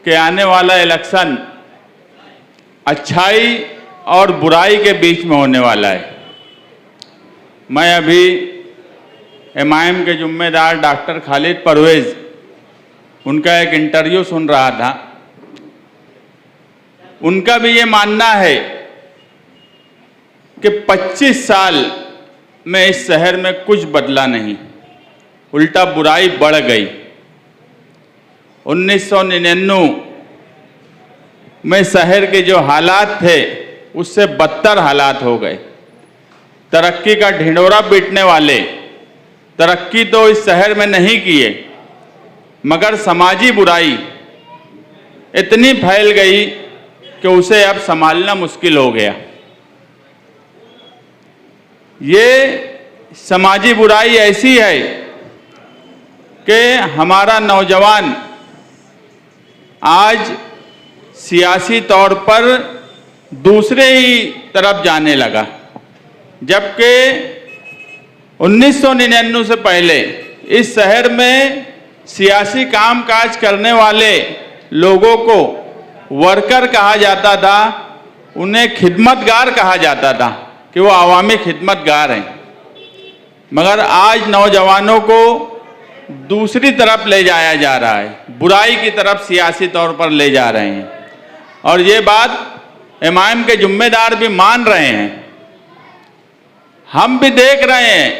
कि आने वाला इलेक्शन अच्छाई और बुराई के बीच में होने वाला है। मैं अभी एमआईएम के जिम्मेदार डॉक्टर खालिद परवेज उनका एक इंटरव्यू सुन रहा था। उनका भी ये मानना है कि 25 साल में इस शहर में कुछ बदला नहीं, उल्टा बुराई बढ़ गई। 1999 में शहर के जो हालात थे उससे बदतर हालात हो गए। तरक्की का ढिंढोरा पीटने वाले तरक्की तो इस शहर में नहीं किए, मगर समाजी बुराई इतनी फैल गई कि उसे अब संभालना मुश्किल हो गया। ये समाजी बुराई ऐसी है कि हमारा नौजवान आज सियासी तौर पर दूसरे ही तरफ जाने लगा, जबकि 1999 से पहले इस शहर में सियासी कामकाज करने वाले लोगों को वर्कर कहा जाता था, उन्हें खिदमतगार कहा जाता था कि वो आवामी खिदमतगार हैं। मगर आज नौजवानों को दूसरी तरफ ले जाया जा रहा है, बुराई की तरफ सियासी तौर पर ले जा रहे हैं। और ये बात एमआईएम के जिम्मेदार भी मान रहे हैं, हम भी देख रहे हैं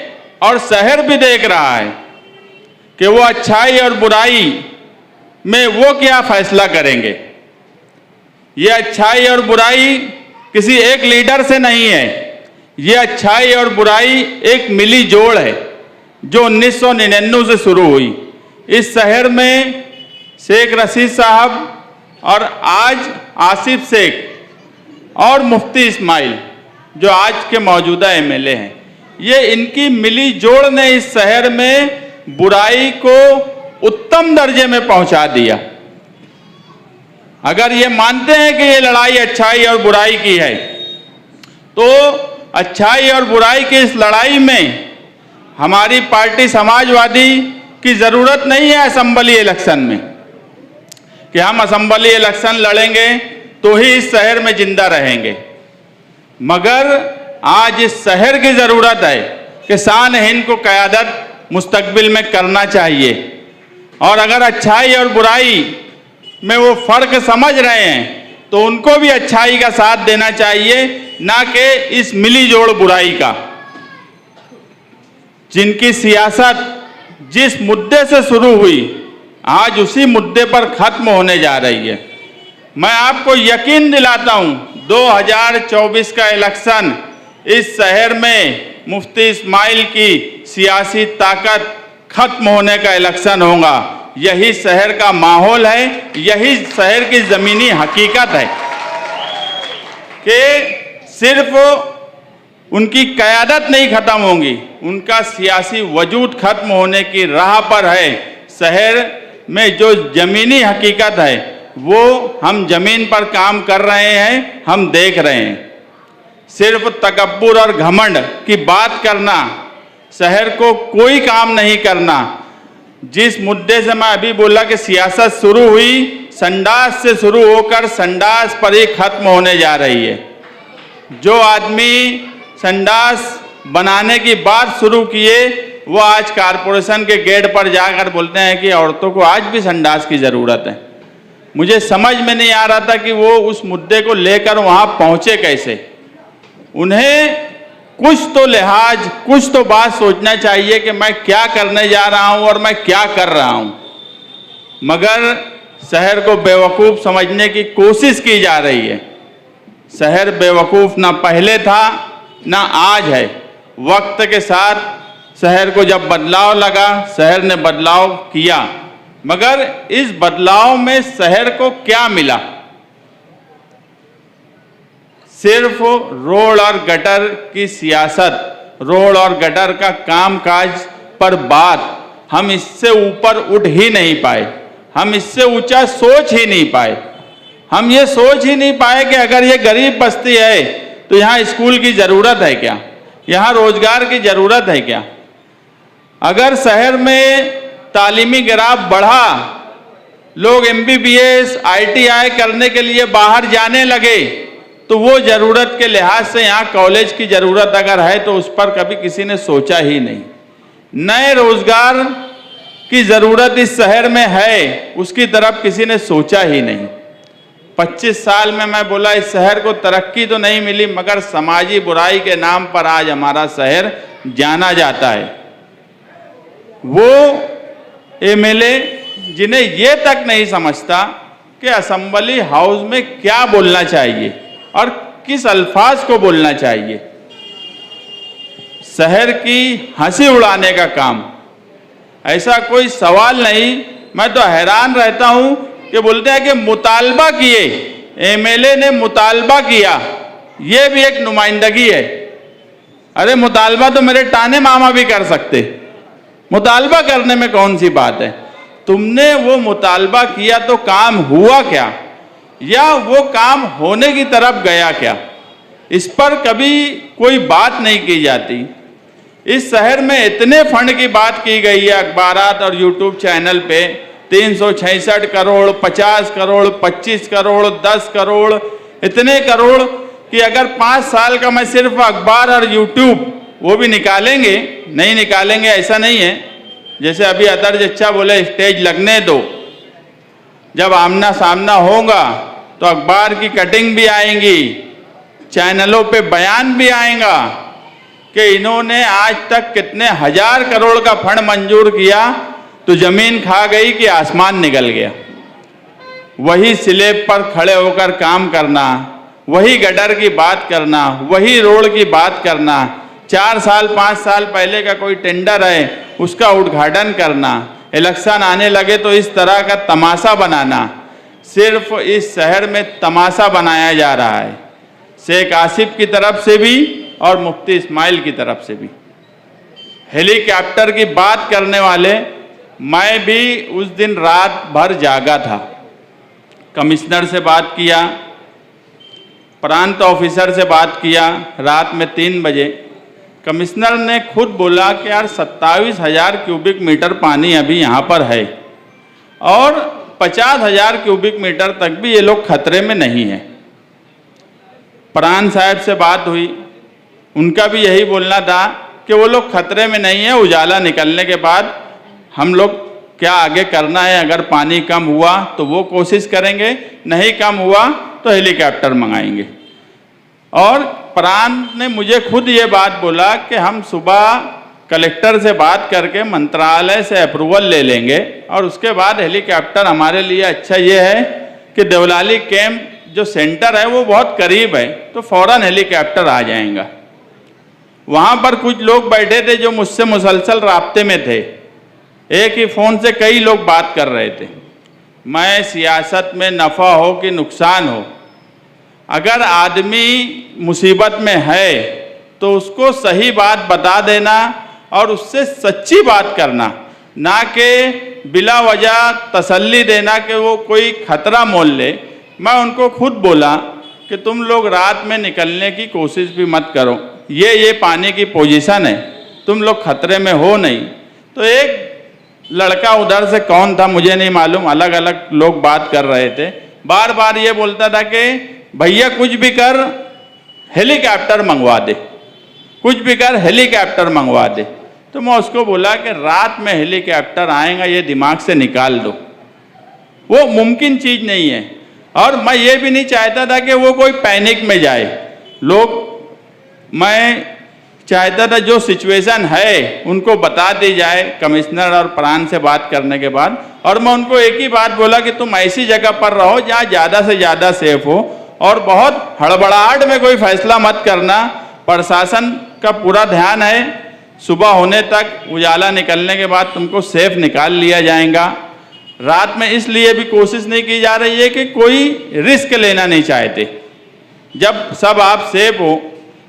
और शहर भी देख रहा है कि वो अच्छाई और बुराई में वो क्या फैसला करेंगे। ये अच्छाई और बुराई किसी एक लीडर से नहीं है, ये अच्छाई और बुराई एक मिली जोड़ है जो 1999 से शुरू हुई। इस शहर में शेख रशीद साहब और आज आसिफ शेख और मुफ्ती इस्माइल जो आज के मौजूदा एमएलए हैं, ये इनकी मिली जोड़ ने इस शहर में बुराई को उत्तम दर्जे में पहुंचा दिया। अगर ये मानते हैं कि ये लड़ाई अच्छाई और बुराई की है, तो अच्छाई और बुराई की इस लड़ाई में हमारी पार्टी समाजवादी की जरूरत नहीं है असेंबली इलेक्शन में, कि हम असेंबली इलेक्शन लड़ेंगे तो ही इस शहर में जिंदा रहेंगे। मगर आज इस शहर की जरूरत है कि शान हिंद को क़यादत मुस्तकबिल में करना चाहिए। और अगर अच्छाई और बुराई में वो फर्क समझ रहे हैं तो उनको भी अच्छाई का साथ देना चाहिए, ना कि इस मिली जोड़ बुराई का। जिनकी सियासत जिस मुद्दे से शुरू हुई आज उसी मुद्दे पर खत्म होने जा रही है। मैं आपको यकीन दिलाता हूं 2024 का इलेक्शन इस शहर में मुफ्ती इस्माइल की सियासी ताकत खत्म होने का इलेक्शन होगा। यही शहर का माहौल है, यही शहर की जमीनी हकीकत है कि सिर्फ उनकी क़यादत नहीं खत्म होगी, उनका सियासी वजूद खत्म होने की राह पर है। शहर में जो जमीनी हकीकत है वो हम जमीन पर काम कर रहे हैं, हम देख रहे हैं। सिर्फ तकब्बुर और घमंड की बात करना, शहर को कोई काम नहीं करना। जिस मुद्दे से मैं अभी बोला कि सियासत शुरू हुई, संडास से शुरू होकर संडास पर ही खत्म होने जा रही है। जो आदमी संडास बनाने की बात शुरू किए वो आज कारपोरेशन के गेट पर जाकर बोलते हैं कि औरतों को आज भी संडास की ज़रूरत है। मुझे समझ में नहीं आ रहा था कि वो उस मुद्दे को लेकर वहाँ पहुँचे कैसे। उन्हें कुछ तो लिहाज, कुछ तो बात सोचना चाहिए कि मैं क्या करने जा रहा हूँ और मैं क्या कर रहा हूँ। मगर शहर को बेवकूफ़ समझने की कोशिश की जा रही है। शहर बेवकूफ़ ना पहले था ना आज है। वक्त के साथ शहर को जब बदलाव लगा, शहर ने बदलाव किया, मगर इस बदलाव में शहर को क्या मिला? सिर्फ रोड और गटर की सियासत, रोड और गटर का कामकाज पर बात, हम इससे ऊपर उठ ही नहीं पाए, हम इससे ऊंचा सोच ही नहीं पाए। हम ये सोच ही नहीं पाए कि अगर ये गरीब बस्ती है तो यहाँ स्कूल की ज़रूरत है क्या, यहाँ रोजगार की ज़रूरत है क्या? अगर शहर में तालीमी गिराव बढ़ा, लोग MBBS ITI करने के लिए बाहर जाने लगे, तो वो जरूरत के लिहाज से यहाँ कॉलेज की जरूरत अगर है तो उस पर कभी किसी ने सोचा ही नहीं। नए रोजगार की जरूरत इस शहर में है, उसकी तरफ किसी ने सोचा ही नहीं। 25 साल में मैं बोला इस शहर को तरक्की तो नहीं मिली, मगर समाजी बुराई के नाम पर आज हमारा शहर जाना जाता है। वो MLA जिन्हें ये तक नहीं समझता कि असेंबली हाउस में क्या बोलना चाहिए और किस अल्फाज को बोलना चाहिए, शहर की हंसी उड़ाने का काम, ऐसा कोई सवाल नहीं। मैं तो हैरान रहता हूं कि बोलते हैं कि मुतालबा किए, MLA ने मुतालबा किया, ये भी एक नुमाइंदगी है। अरे मुतालबा तो मेरे टाने मामा भी कर सकते, मुतालबा करने में कौन सी बात है। तुमने वो मुतालबा किया तो काम हुआ क्या, या वो काम होने की तरफ गया क्या, इस पर कभी कोई बात नहीं की जाती। इस शहर में इतने फंड की बात की गई है अखबारात और यूट्यूब चैनल पे, 366 करोड़, 50 करोड़, 25 करोड़, 10 करोड़, इतने करोड़ कि अगर 5 साल का मैं सिर्फ अखबार और यूट्यूब वो भी निकालेंगे, नहीं निकालेंगे ऐसा नहीं है। जैसे अभी अदर जच्चा बोले स्टेज लगने दो, जब आमना सामना होगा तो अखबार की कटिंग भी आएंगी, चैनलों पे बयान भी आएगा कि इन्होंने आज तक कितने हजार करोड़ का फंड मंजूर किया, तो जमीन खा गई कि आसमान निकल गया। वही स्लैब पर खड़े होकर काम करना, वही गटर की बात करना, वही रोड की बात करना, 4 साल 5 साल पहले का कोई टेंडर है उसका उद्घाटन करना, इलेक्शन आने लगे तो इस तरह का तमाशा बनाना। सिर्फ इस शहर में तमाशा बनाया जा रहा है, शेख आसिफ की तरफ से भी और मुफ्ती इस्माइल की तरफ से भी। हेलीकॉप्टर की बात करने वाले, मैं भी उस दिन रात भर जागा था, कमिश्नर से बात किया, प्रांत ऑफिसर से बात किया रात में 3 बजे। कमिश्नर ने खुद बोला कि यार 27,000 क्यूबिक मीटर पानी अभी यहाँ पर है और 50,000 क्यूबिक मीटर तक भी ये लोग खतरे में नहीं है। प्राण साहब से बात हुई, उनका भी यही बोलना था कि वो लोग खतरे में नहीं है, उजाला निकलने के बाद हम लोग क्या आगे करना है, अगर पानी कम हुआ तो वो कोशिश करेंगे, नहीं कम हुआ तो हेलीकॉप्टर मंगाएंगे। और प्राण ने मुझे खुद ये बात बोला कि हम सुबह कलेक्टर से बात करके मंत्रालय से अप्रूवल ले लेंगे और उसके बाद हेलीकॉप्टर हमारे लिए अच्छा ये है कि देवलाली कैंप जो सेंटर है वो बहुत करीब है, तो फौरन हेलीकॉप्टर आ जाएगा। वहाँ पर कुछ लोग बैठे थे जो मुझसे मुसलसल राब्ते में थे, एक ही फ़ोन से कई लोग बात कर रहे थे। मैं सियासत में नफ़ा हो कि नुकसान हो, अगर आदमी मुसीबत में है तो उसको सही बात बता देना और उससे सच्ची बात करना, ना कि बिला वजह तसल्ली देना कि वो कोई खतरा मोल ले। मैं उनको खुद बोला कि तुम लोग रात में निकलने की कोशिश भी मत करो, ये पानी की पोजीशन है, तुम लोग खतरे में हो नहीं। तो एक लड़का उधर से कौन था मुझे नहीं मालूम, अलग अलग लोग बात कर रहे थे, बार बार ये बोलता था कि भैया कुछ भी कर हेलीकॉप्टर मंगवा दे, कुछ भी कर हेलीकॉप्टर मंगवा दे। तो मैं उसको बोला कि रात में हेलीकॉप्टर आएगा ये दिमाग से निकाल दो, वो मुमकिन चीज़ नहीं है। और मैं ये भी नहीं चाहता था कि वो कोई पैनिक में जाए लोग, मैं चाहता था जो सिचुएशन है उनको बता दी जाए कमिश्नर और प्राण से बात करने के बाद। और मैं उनको एक ही बात बोला कि तुम ऐसी जगह पर रहो जहाँ ज़्यादा से ज़्यादा सेफ हो और बहुत हड़बड़ाहट में कोई फैसला मत करना। प्रशासन का पूरा ध्यान है, सुबह होने तक उजाला निकलने के बाद तुमको सेफ निकाल लिया जाएगा। रात में इसलिए भी कोशिश नहीं की जा रही है कि कोई रिस्क लेना नहीं चाहते, जब सब आप सेफ हो,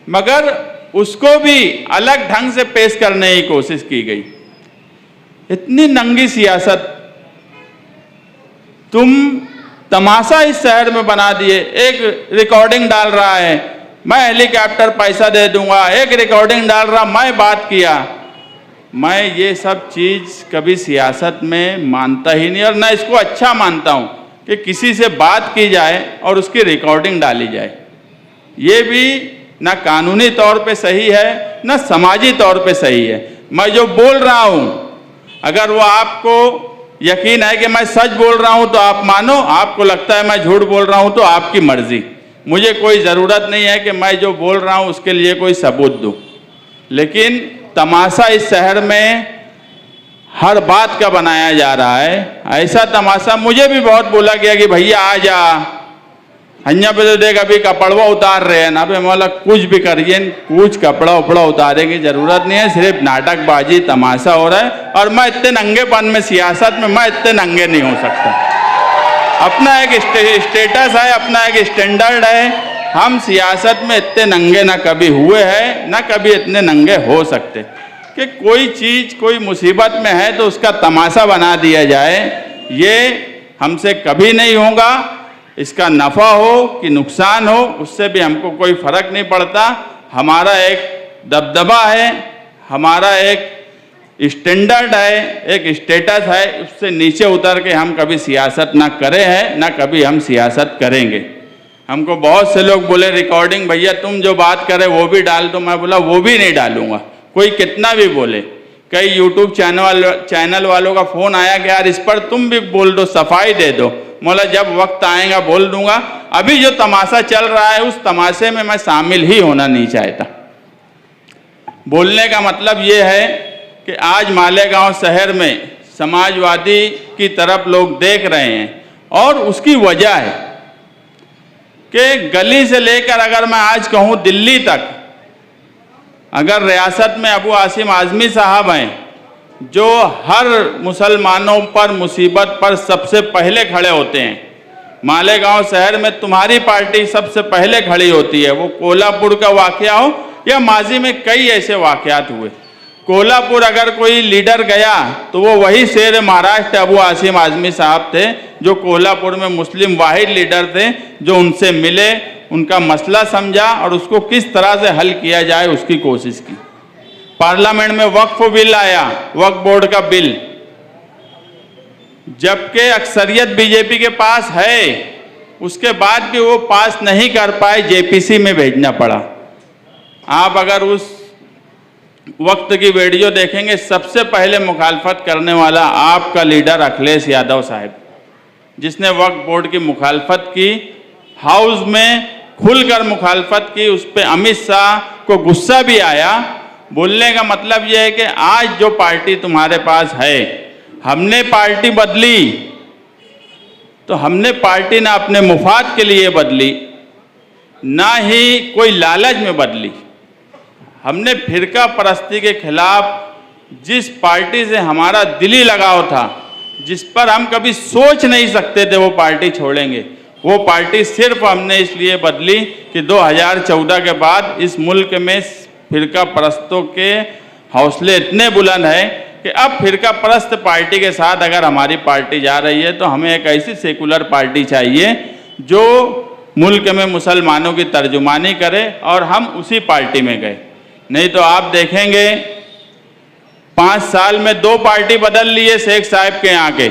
मगर उसको भी अलग ढंग से पेश करने की कोशिश की गई। इतनी नंगी सियासत, तुम तमाशा इस शहर में बना दिए। एक रिकॉर्डिंग डाल रहा है मैं हेलीकॉप्टर पैसा दे दूंगा, एक रिकॉर्डिंग डाल रहा मैं बात किया। मैं ये सब चीज़ कभी सियासत में मानता ही नहीं, और ना इसको अच्छा मानता हूँ कि किसी से बात की जाए और उसकी रिकॉर्डिंग डाली जाए। ये भी ना कानूनी तौर पे सही है, ना समाजी तौर पे सही है। मैं जो बोल रहा हूँ, अगर वो आपको यकीन है कि मैं सच बोल रहा हूँ तो आप मानो, आपको लगता है मैं झूठ बोल रहा हूँ तो आपकी मर्जी। मुझे कोई ज़रूरत नहीं है कि मैं जो बोल रहा हूँ उसके लिए कोई सबूत दूँ। लेकिन तमाशा इस शहर में हर बात का बनाया जा रहा है। ऐसा तमाशा मुझे भी बहुत बोला गया कि भैया आ जा, हन्या पे तो देख अभी कपड़वा उतार रहे हैं ना, पे मोला कुछ भी करिए, कुछ कपड़ा उपड़ा उतारे की जरूरत नहीं है, सिर्फ नाटकबाजी तमाशा हो रहा है। और मैं इतने नंगेपन में सियासत में मैं इतने नंगे नहीं हो सकता। अपना एक स्टेटस है, अपना एक स्टैंडर्ड है। हम सियासत में इतने नंगे ना कभी हुए हैं, ना कभी इतने नंगे हो सकते कि कोई चीज़ कोई मुसीबत में है तो उसका तमाशा बना दिया जाए। ये हमसे कभी नहीं होगा। इसका नफ़ा हो कि नुकसान हो, उससे भी हमको कोई फ़र्क नहीं पड़ता। हमारा एक दबदबा है, हमारा एक स्टैंडर्ड है, एक स्टेटस है। उससे नीचे उतर के हम कभी सियासत ना करे हैं, ना कभी हम सियासत करेंगे। हमको बहुत से लोग बोले रिकॉर्डिंग भैया तुम जो बात करे वो भी डाल दो। मैं बोला वो भी नहीं डालूंगा, कोई कितना भी बोले। कई यूट्यूब चैनल वालों का फ़ोन आया कि यार इस पर तुम भी बोल दो, सफाई दे दो। मोला जब वक्त आएगा बोल दूंगा। अभी जो तमाशा चल रहा है उस तमाशे में मैं शामिल ही होना नहीं चाहता। बोलने का मतलब ये है कि आज मालेगांव शहर में समाजवादी की तरफ लोग देख रहे हैं, और उसकी वजह है कि गली से लेकर अगर मैं आज कहूँ दिल्ली तक, अगर रियासत में अबू आसिम आज़मी साहब हैं जो हर मुसलमानों पर मुसीबत पर सबसे पहले खड़े होते हैं, मालेगांव शहर में तुम्हारी पार्टी सबसे पहले खड़ी होती है। वो कोल्हापुर का वाकया हो या माजी में कई ऐसे वाकयात हुए। कोल्हापुर अगर कोई लीडर गया तो वो वही शेर महाराष्ट्र अबू आसिम आज़मी साहब थे, जो कोल्हापुर में मुस्लिम वाहिद लीडर थे, जो उनसे मिले, उनका मसला समझा और उसको किस तरह से हल किया जाए उसकी कोशिश की। पार्लियामेंट में वक्फ बिल आया, वक्फ बोर्ड का बिल, जबकि अक्सरियत बीजेपी के पास है, उसके बाद भी वो पास नहीं कर पाए, जेपीसी में भेजना पड़ा। आप अगर उस वक्त की वीडियो देखेंगे, सबसे पहले मुखालफत करने वाला आपका लीडर अखिलेश यादव साहब, जिसने वक्फ बोर्ड की मुखालफत की, हाउस में खुलकर मुखालफत की। उस पर अमित शाह को गुस्सा भी आया। बोलने का मतलब यह है कि आज जो पार्टी तुम्हारे पास है, हमने पार्टी बदली तो हमने पार्टी ना अपने मुफाद के लिए बदली, ना ही कोई लालच में बदली। हमने फिरका परस्ती के खिलाफ जिस पार्टी से हमारा दिली लगाव था, जिस पर हम कभी सोच नहीं सकते थे वो पार्टी छोड़ेंगे, वो पार्टी सिर्फ हमने इसलिए बदली कि 2014 के बाद इस मुल्क में फिरका परस्तों के हौसले इतने बुलंद हैं कि अब फिरका परस्त पार्टी के साथ अगर हमारी पार्टी जा रही है तो हमें एक ऐसी सेकुलर पार्टी चाहिए जो मुल्क में मुसलमानों की तर्जुमानी करे, और हम उसी पार्टी में गए। नहीं तो आप देखेंगे 5 साल में 2 पार्टी बदल लिए शेख साहब के यहाँ के।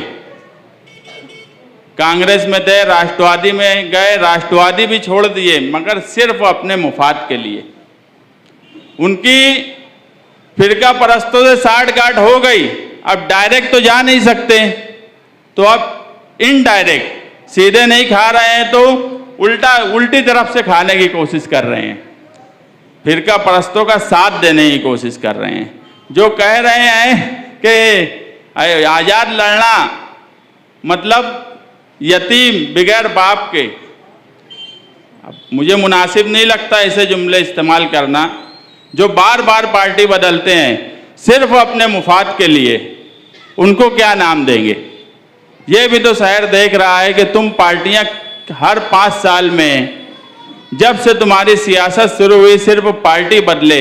कांग्रेस में थे, राष्ट्रवादी में गए, राष्ट्रवादी भी छोड़ दिए, मगर सिर्फ अपने मुफाद के लिए। उनकी फिरका परस्तों से साठगांठ हो गई। अब डायरेक्ट तो जा नहीं सकते, तो अब इनडायरेक्ट, सीधे नहीं खा रहे हैं तो उल्टी तरफ से खाने की कोशिश कर रहे हैं। फिरका परस्तों का साथ देने की कोशिश कर रहे हैं। जो कह रहे हैं कि आज़ाद लड़ना मतलब यतीम बिगैर बाप के, अब मुझे मुनासिब नहीं लगता ऐसे जुमले इस्तेमाल करना। जो बार बार पार्टी बदलते हैं सिर्फ अपने मुफाद के लिए, उनको क्या नाम देंगे? ये भी तो शहर देख रहा है कि तुम पार्टियां हर 5 साल में, जब से तुम्हारी सियासत शुरू हुई, सिर्फ पार्टी बदले,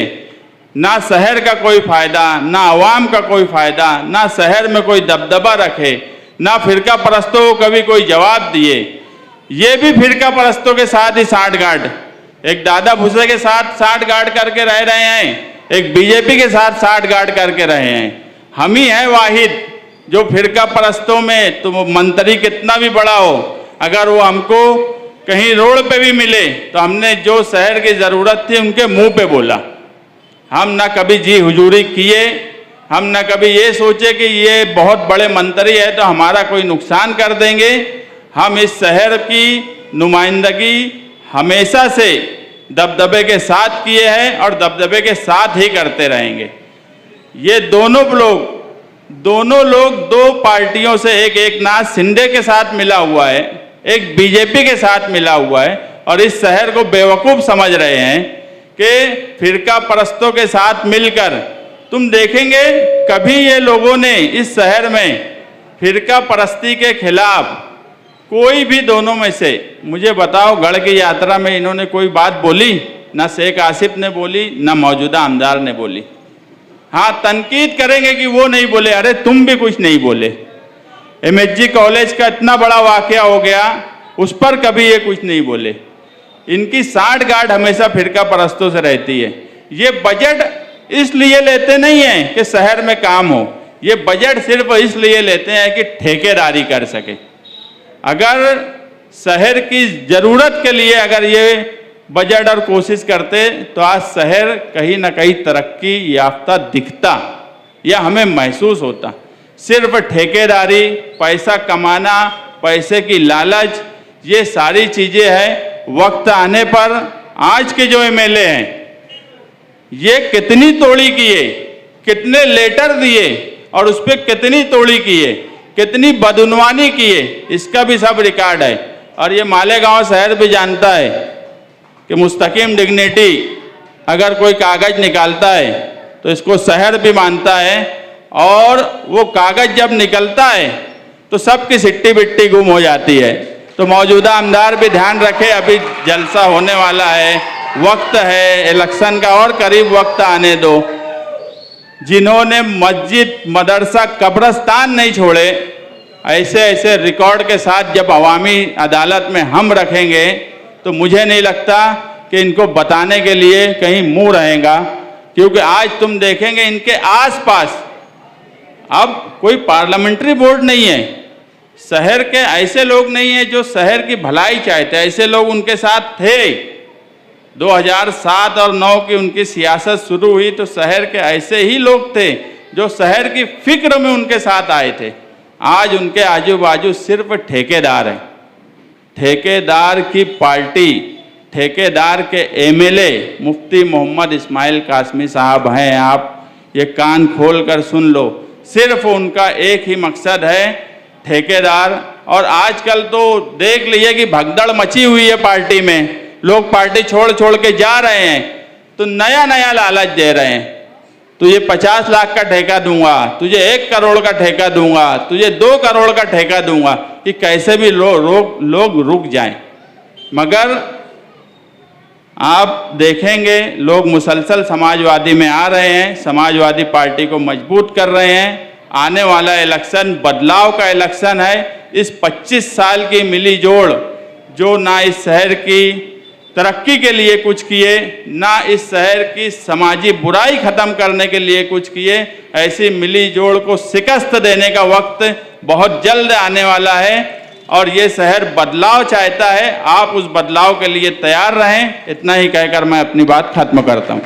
ना शहर का कोई फ़ायदा, ना आवाम का कोई फ़ायदा, ना शहर में कोई दबदबा रखे, ना फिरका परस्तों को कभी कोई जवाब दिए। ये भी फिरका परस्तों के साथ ही साठगांठ, एक दादा भूसे के साथ साठगांठ करके रह रहे हैं। एक बीजेपी के साथ साठगांठ करके रहे हैं। हम ही हैं वाहिद जो फिरका परस्तों में, तो वो मंत्री कितना भी बड़ा हो, अगर वो हमको कहीं रोड पे भी मिले तो हमने जो शहर की ज़रूरत थी उनके मुंह पे बोला। हम ना कभी जी हुजूरी किए, हम ना कभी ये सोचे कि ये बहुत बड़े मंत्री है तो हमारा कोई नुकसान कर देंगे। हम इस शहर की नुमाइंदगी हमेशा से दबदबे के साथ किए हैं और दबदबे के साथ ही करते रहेंगे। ये दोनों लोग दो पार्टियों से, एक एकनाथ शिंदे के साथ मिला हुआ है, एक बीजेपी के साथ मिला हुआ है और इस शहर को बेवकूफ़ समझ रहे हैं कि फिरका परस्तों के साथ मिलकर, तुम देखेंगे कभी ये लोगों ने इस शहर में फिरका परस्ती के खिलाफ कोई भी दोनों में से, मुझे बताओ, गढ़ की यात्रा में इन्होंने कोई बात बोली? ना शेख आसिफ ने बोली, ना मौजूदा आमदार ने बोली। हाँ, तनकीद करेंगे कि वो नहीं बोले, अरे तुम भी कुछ नहीं बोले। MSG कॉलेज का इतना बड़ा वाकया हो गया, उस पर कभी ये कुछ नहीं बोले। इनकी साठगांठ हमेशा फिरका परस्तों से रहती है। ये बजट इसलिए लेते नहीं हैं कि शहर में काम हो, ये बजट सिर्फ इसलिए लेते हैं कि ठेकेदारी कर सके। अगर शहर की ज़रूरत के लिए अगर ये बजट और कोशिश करते तो आज शहर कहीं ना कहीं तरक्की याफ्ता दिखता या हमें महसूस होता। सिर्फ ठेकेदारी, पैसा कमाना, पैसे की लालच, ये सारी चीज़ें हैं। वक्त आने पर आज के जो MLA हैं, ये कितनी तोड़ी किए, कितने लेटर दिए और उस पर कितनी तोड़ी किए, कितनी बदउनवानी किए, इसका भी सब रिकॉर्ड है। और ये मालेगांव शहर भी जानता है कि मुस्तकीम डिग्निटी अगर कोई कागज़ निकालता है तो इसको शहर भी मानता है और वो कागज़ जब निकलता है तो सबकी सिट्टी बिट्टी गुम हो जाती है। तो मौजूदा आमदार भी ध्यान रखे, अभी जलसा होने वाला है, वक्त है इलेक्शन का और करीब वक्त आने दो। जिन्होंने मस्जिद, मदरसा, कब्रस्तान नहीं छोड़े, ऐसे ऐसे रिकॉर्ड के साथ जब अवामी अदालत में हम रखेंगे तो मुझे नहीं लगता कि इनको बताने के लिए कहीं मुंह रहेगा। क्योंकि आज तुम देखेंगे इनके आसपास अब कोई पार्लियामेंट्री बोर्ड नहीं है, शहर के ऐसे लोग नहीं हैं जो शहर की भलाई चाहते, ऐसे लोग उनके साथ थे। 2007 और 9 की उनकी सियासत शुरू हुई तो शहर के ऐसे ही लोग थे जो शहर की फिक्र में उनके साथ आए थे। आज उनके आजू बाजू सिर्फ ठेकेदार हैं, ठेकेदार की पार्टी, ठेकेदार के MLA मुफ्ती मोहम्मद इस्माइल कासमी साहब हैं। आप ये कान खोल कर सुन लो, सिर्फ उनका एक ही मकसद है, ठेकेदार। और आजकल तो देख लीजिए कि भगदड़ मची हुई है पार्टी में, लोग पार्टी छोड़ छोड़ के जा रहे हैं तो नया नया लालच दे रहे हैं। तुझे 50 लाख का ठेका दूंगा, तुझे 1 करोड़ का ठेका दूंगा, तुझे 2 करोड़ का ठेका दूंगा, कि कैसे भी लोग रुक जाएं। मगर आप देखेंगे लोग मुसलसल समाजवादी में आ रहे हैं, समाजवादी पार्टी को मजबूत कर रहे हैं। आने वाला इलेक्शन बदलाव का इलेक्शन है। इस 25 साल की मिली जोड़ जो ना इस शहर की तरक्की के लिए कुछ किए, ना इस शहर की समाजी बुराई खत्म करने के लिए कुछ किए, ऐसी मिली जोड़ को शिकस्त देने का वक्त बहुत जल्द आने वाला है और ये शहर बदलाव चाहता है। आप उस बदलाव के लिए तैयार रहें। इतना ही कहकर मैं अपनी बात खत्म करता हूँ।